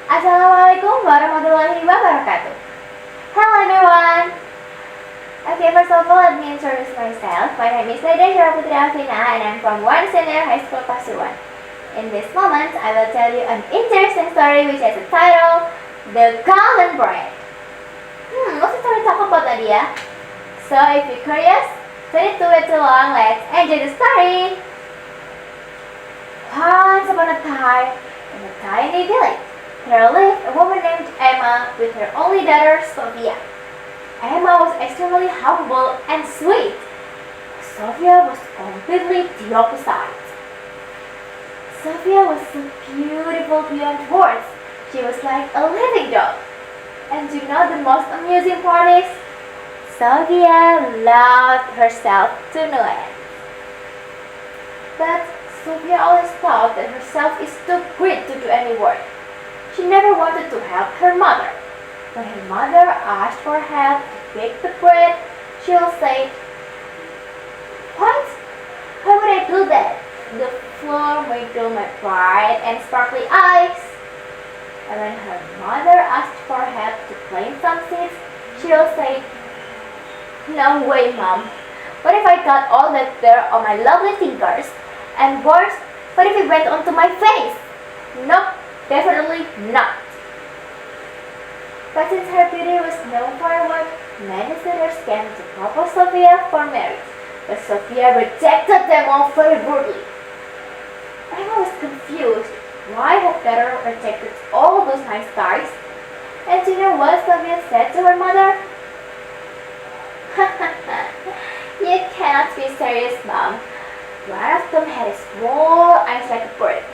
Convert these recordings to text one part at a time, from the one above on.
Assalamualaikum warahmatullahi wabarakatuh. Hello everyone. Okay, first of all, let me introduce myself. My name is Nadyashafwah Putri Afina and I'm from 1 Senior High School Pasuruan. In this moment, I will tell you an interesting story which has a title, The Golden Bread. What's the story talk about, Nadia? So if you're curious, don't need to wait too long. Let's enjoy the story. Once upon a time, in a tiny village, there lived a woman named Emma with her only daughter, Sophia. Emma was extremely humble and sweet. Sophia was completely the opposite. Sophia was so beautiful beyond words. She was like a living doll. And you know the most amusing part is? Sophia loved herself to no end. But Sophia always thought that herself is too great to do any work. She never wanted to help her mother. When her mother asked for help to bake the bread, she will say, "What? Why would I do that? The flour may dull my bright and sparkly eyes." And when her mother asked for help to plant some seeds, she will say, "No way, Mom. What if I got all that dirt on my lovely fingers? And worse, what if it went onto my face? Nope. Definitely not." But since her beauty was known for her work, many suitors came to propose Sophia for marriage, but Sophia rejected them all very rudely. Emma was confused. Why had daughter rejected all those nice guys? And do you know what Sophia said to her mother? "You cannot be serious, Mom. One of them had a small eyes like a bird,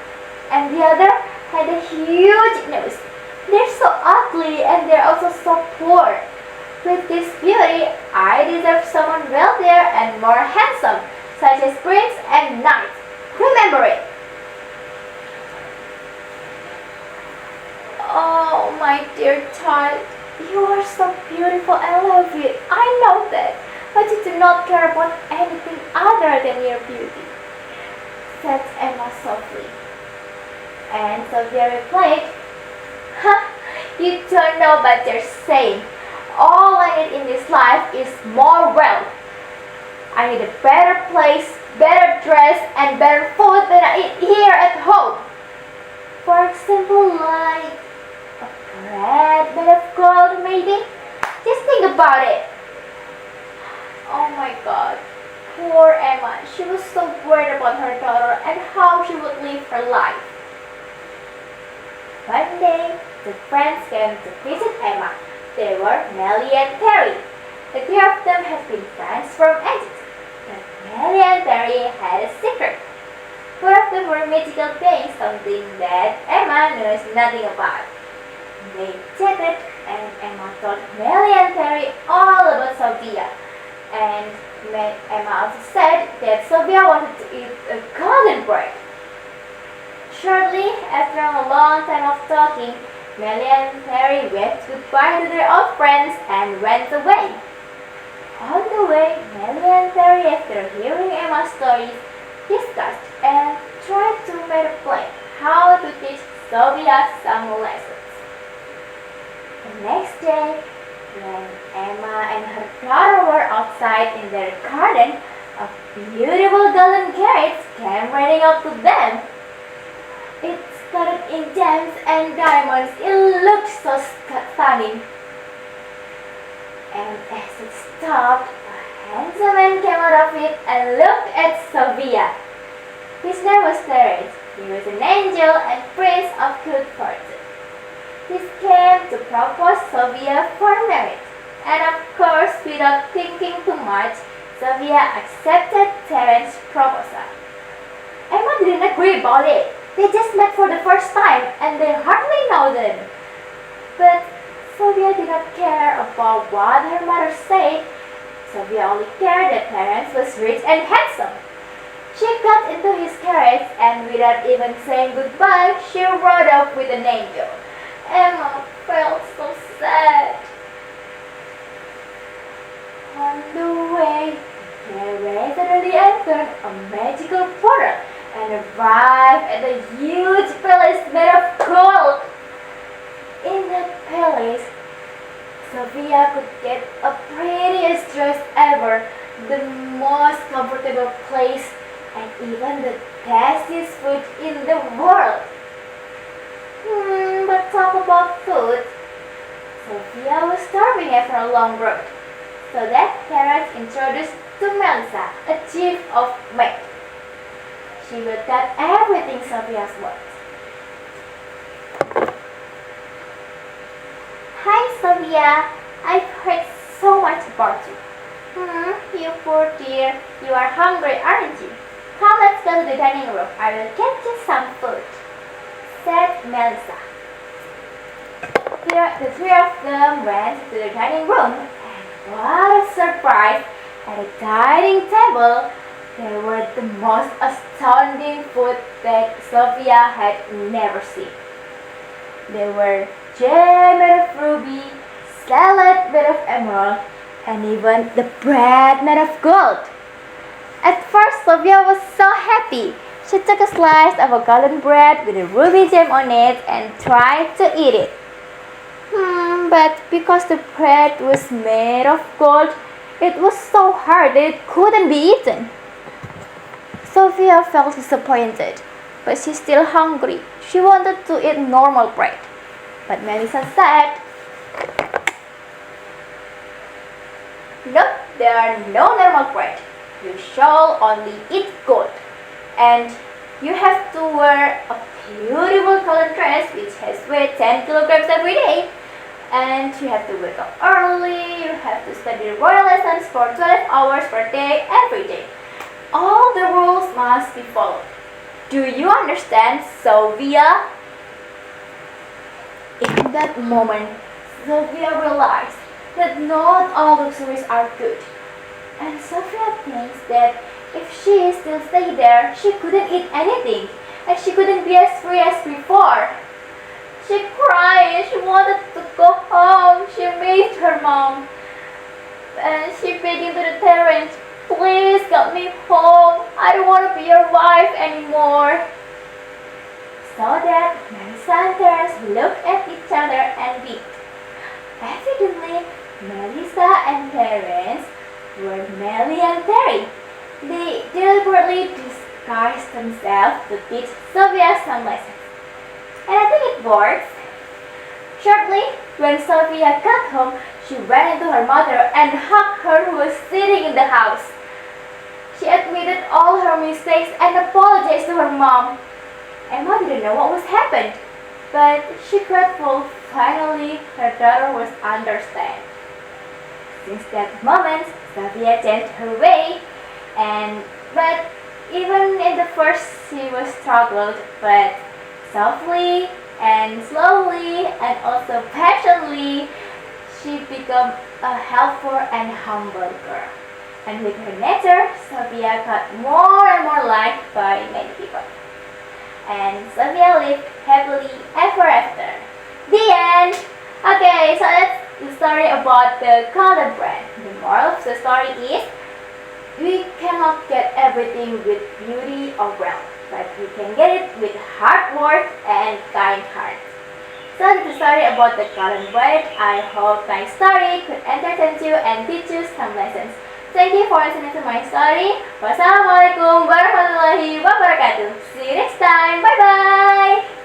and the other had a huge nose. They're so ugly and they're also so poor. With this beauty, I deserve someone wealthier and more handsome, such as prince and knight. Remember it." "Oh, my dear child, you are so beautiful. I love you. I know that. But you do not care about anything other than your beauty," said Emma softly. And Sophia replied, "You don't know what you're saying. All I need in this life is more wealth. I need a better place, better dress, and better food than I eat here at home. For example, like a bread made of gold, maybe? Just think about it." Oh my God, poor Emma. She was so worried about her daughter and how she would live her life. One day, the friends came to visit Emma. They were Nellie and Terry. The three of them had been friends from ages. But Nellie and Terry had a secret. Both of them were magical beings, something that Emma knows nothing about. They chatted, and Emma told Nellie and Terry all about Sophia. And Emma also said that Sophia wanted to eat a golden bread. Shortly after a long time of talking, Nellie and Terry waved goodbye to their old friends and went away. On the way, Nellie and Terry, after hearing Emma's stories, discussed and tried to make a plan how to teach Sophia some lessons. The next day, when Emma and her daughter were outside in their garden, a beautiful golden carrot came running up to them. It studded in gems and diamonds. It looked so stunning. And as it stopped, a handsome man came out of it and looked at Sophia. His name was Terence. He was an angel and prince of good fortune. He came to propose Sophia for marriage. And of course, without thinking too much, Sophia accepted Terence's proposal. Emma didn't agree about it. They just met for the first time and they hardly know them. But Sophia did not care about what her mother said. Sophia only cared that Terence was rich and handsome. She got into his carriage and without even saying goodbye, she rode off with an angel. Emma felt so sad. On the way, they suddenly entered a magical portal and arrived at a huge palace made of gold. Sophia could get a prettiest dress ever, the most comfortable place, and even the tastiest food in the world. But talk about food. Sophia was starving after a long road, so that parents introduced to Melissa a chief of maid. She will cut everything Sophia wants. Hi Sophia, I've heard so much about you. You poor dear, you are hungry, aren't you? Come, let's go to the dining room. I will get you some food, said Melissa. The three of them went to the dining room, and what a surprise! At the dining table, there were the most astounding food that Sophia had never seen. There were jam made of ruby, salad made of emerald, and even the bread made of gold. At first, Sophia was so happy. She took a slice of a golden bread with a ruby gem on it and tried to eat it. But because the bread was made of gold, it was so hard that it couldn't be eaten. Sophia felt disappointed, but she's still hungry. She wanted to eat normal bread. But Melissa said, "Nope, there are no normal bread. You shall only eat gold. And you have to wear a beautiful colored dress which has weighed 10 kilograms every day. And you have to wake up early. You have to study royal lessons for 12 hours per day every day. All the rules must be followed. Do you understand, Sophia?" In that moment, Sophia realized that not all luxuries are good. And Sophia thinks that if she still stayed there, she couldn't eat anything, and she couldn't be as free as before. She cried, she wanted to go home, she missed her mom. And she begged to the parents, "Please get me home, I don't want to be your wife anymore." So that Melissa and Terence looked at each other and wept. Evidently, Melissa and Terence were Melly and Terry. They deliberately disguised themselves to teach Sophia some lessons. And I think it works. Shortly, when Sophia got home, she ran into her mother and hugged her who was sitting in the house. She admitted all her mistakes and apologized to her mom. Emma didn't know what was happened, but she grateful finally her daughter was understand. Since that moment, Sophia changed her way, but even in the first she was struggled, but softly and slowly and also patiently, she became a helpful and humble girl. And with her nature, Sophia got more and more liked by many people. And Sophia lived happily ever after. The end! Okay, so that's the story about the golden bread. The moral of the story is, we cannot get everything with beauty or wealth, but we can get it with hard work and kind heart. So that's the story about the golden bread. I hope my story could entertain you and teach you some lessons. Thank you for listening to my story. Wassalamualaikum warahmatullahi wabarakatuh. See you next time. Bye bye.